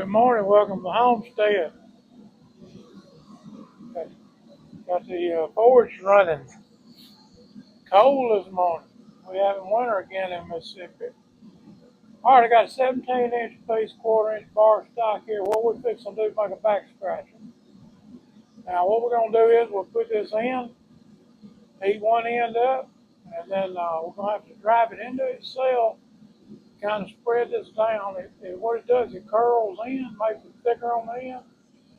Good morning. Welcome to the homestead. Got the forge running. Cold this morning. We having winter again in Mississippi. All right, I got a 17-inch piece, quarter-inch bar stock here. What we're fixing to do is make a back scratcher. Now, what we're going to do is we'll put this in, heat one end up, and then we're going to have to drive it into itself, kind of spread this down. What it does, it curls in, makes it thicker on the end,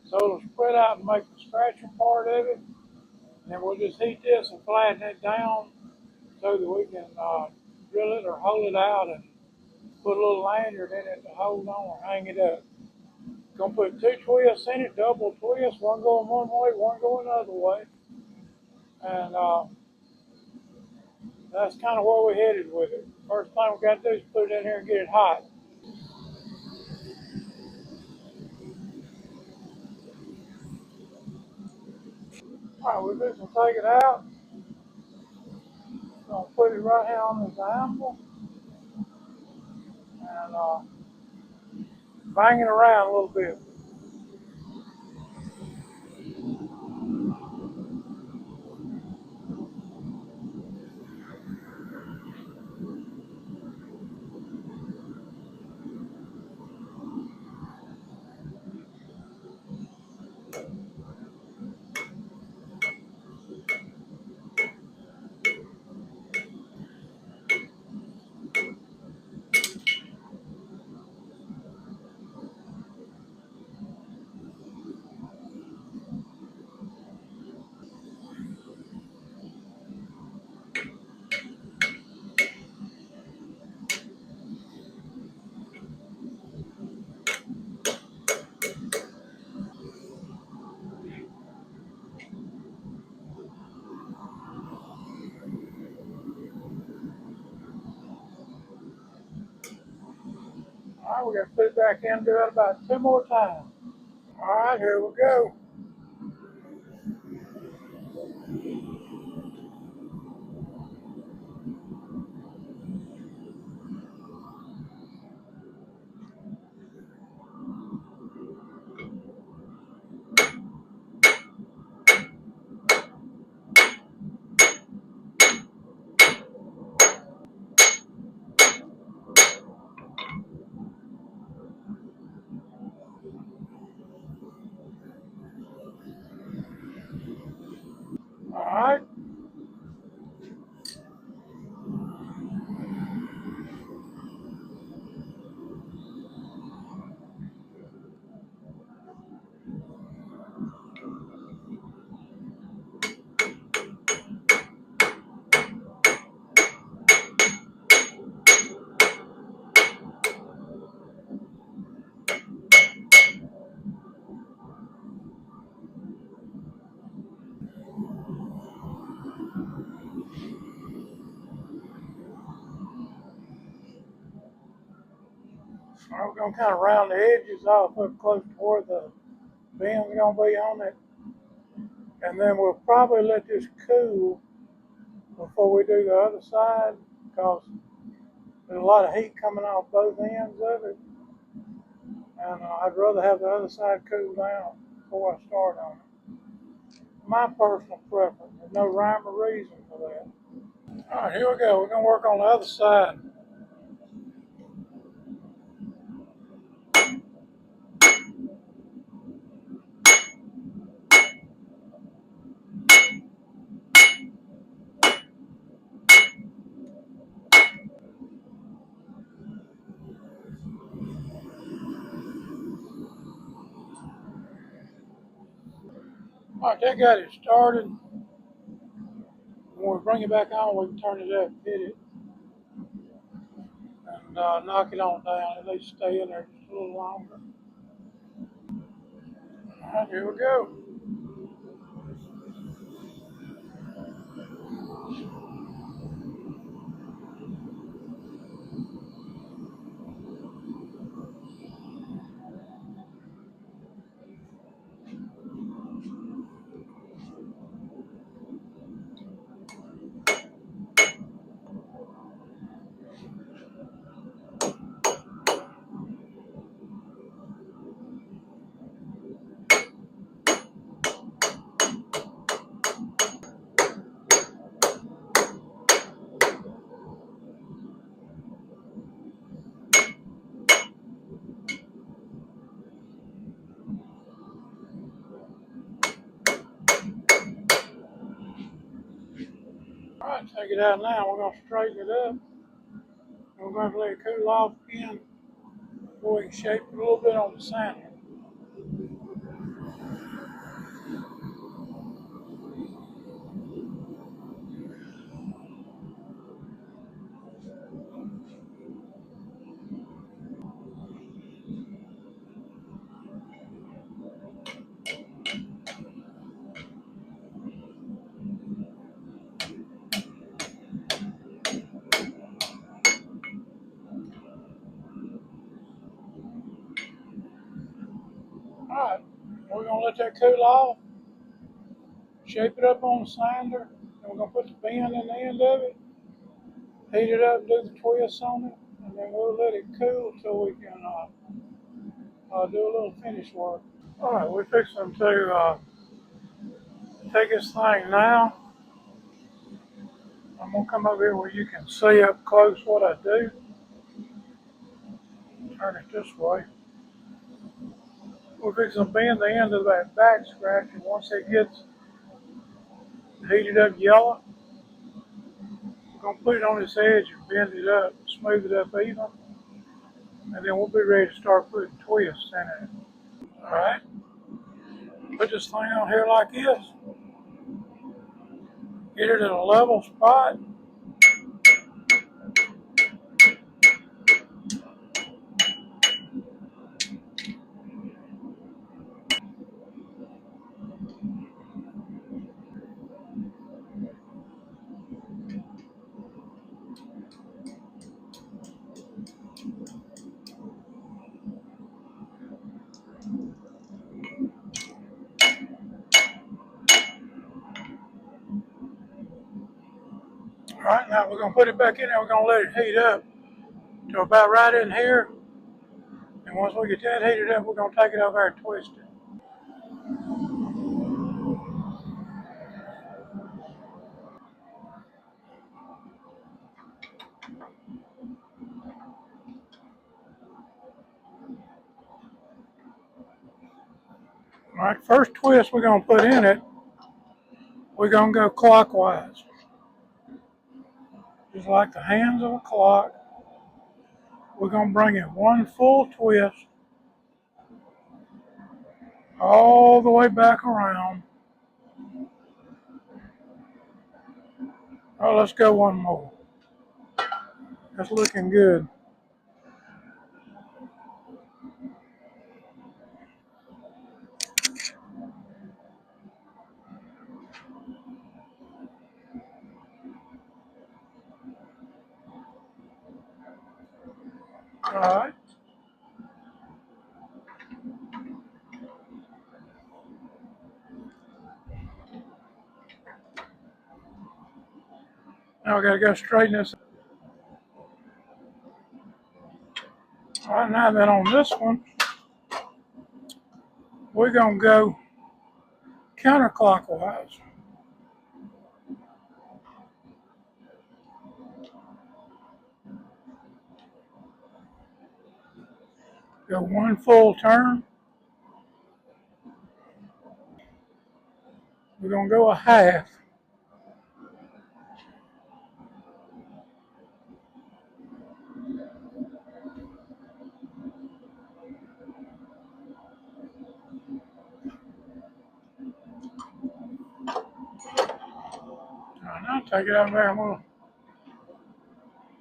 so it'll spread out and make the scratching part of it. And then we'll just heat this and flatten it down so that we can drill it or hold it out and put a little lanyard in it to hold on or hang it up. Gonna put two twists in it, double twists, one going one way, one going another way. And that's kind of where we're headed with it. First thing we got to do is put it in here and get it hot. All right, we're just gonna take it out. Gonna put it right here on this anvil and bang it around a little bit. All right, we're gonna put it back in and do it about two more times. All right, here we go. All right. All right, we're gonna kind of round the edges off up close to where the bend's gonna be on it, and then we'll probably let this cool before we do the other side because there's a lot of heat coming off both ends of it, and I'd rather have the other side cool down before I start on it. My personal preference. There's no rhyme or reason for that. All right, here we go. We're gonna work on the other side. All right, that got it started. When we bring it back on, we can turn it up, hit it, and knock it on down. At least stay in there just a little longer. All right, here we go. Alright, take it out now. We're going to straighten it up. And we're going to let it cool off again before we can shape it a little bit on the sander. Alright, we're going to let that cool off, shape it up on the sander, and we're going to put the bend in the end of it, heat it up, do the twists on it, and then we'll let it cool till we can do a little finish work. Alright, we're fixing to take this thing now. I'm going to come over here where you can see up close what I do. Turn it this way. We're fixing to bend the end of that Backscratcher. Once it gets heated up yellow, we're going to put it on this edge and bend it up, smooth it up even, and then we'll be ready to start putting twists in it. Alright, put this thing on here like this, get it at a level spot. Alright, now we're going to put it back in there, we're going to let it heat up to about right in here. And once we get that heated up, we're going to take it over and twist it. Alright, first twist we're going to put in it, we're going to go clockwise. Just like the hands of a clock. We're going to bring it one full twist all the way back around. Oh, let's go one more. That's looking good. Alright. Now we got to go straighten this. Alright, now then on this one, we're going to go counterclockwise. Go one full turn. We're going to go a half. Now take it out there and we'll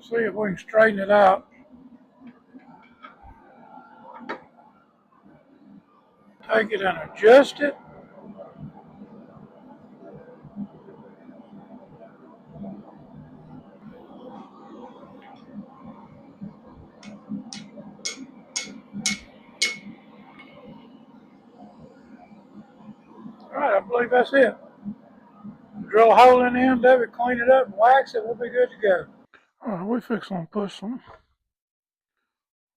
see if we can straighten it out. Take it and adjust it. Alright, I believe that's it. Drill a hole in the end of it, clean it up, and wax it, we'll be good to go. Alright, we're fixing to put some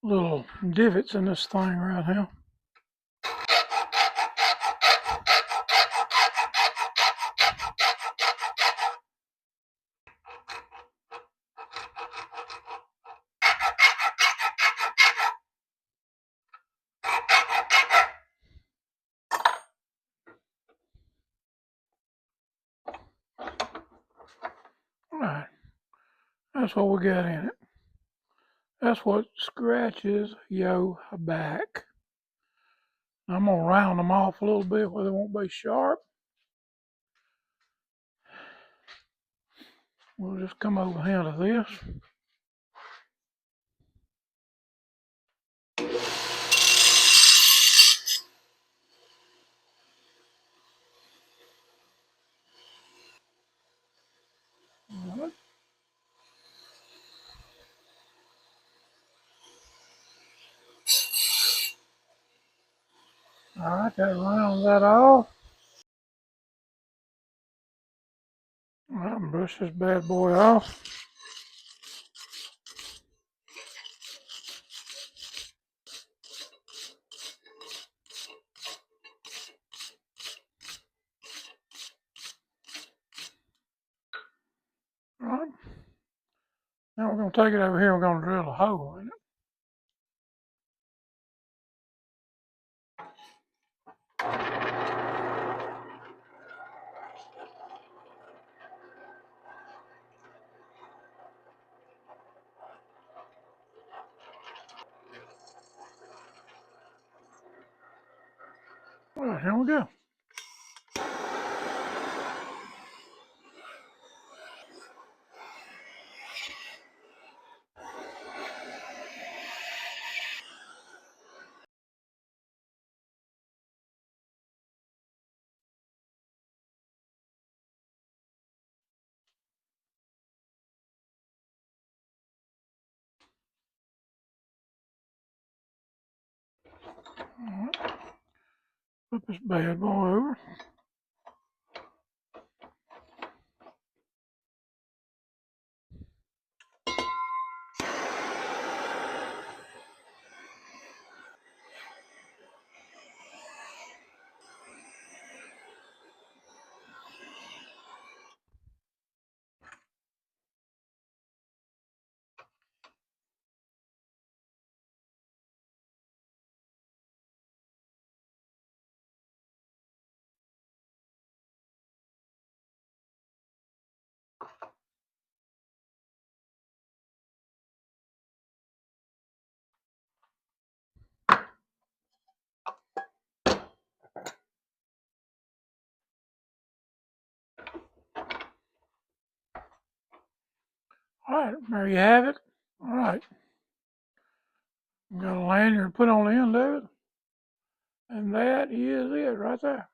little divots in this thing right here. That's what we got in it. That's what scratches your back. I'm going to round them off a little bit where they won't be sharp. We'll just come over here to this. All right, that rounds that off. All right, brush this bad boy off. All right. Now we're going to take it over here. We're going to drill a hole in it. All right, here we go. All right. Flip this bad boy over. All right, there you have it. All right. You got a lanyard to put on the end of it. And that is it right there.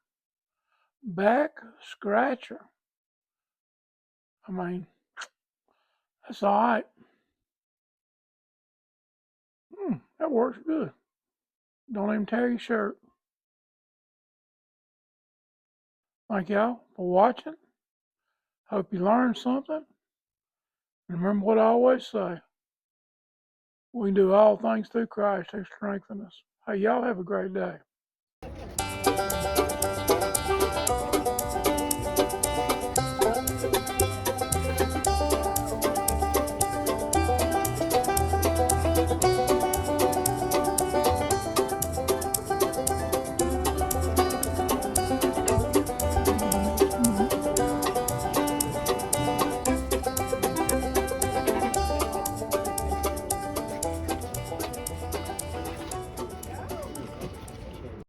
Backscratcher. I mean, that's all right. That works good. Don't even tear your shirt. Thank y'all for watching. Hope you learned something. Remember what I always say. We can do all things through Christ who strengthens us. Hey, y'all have a great day.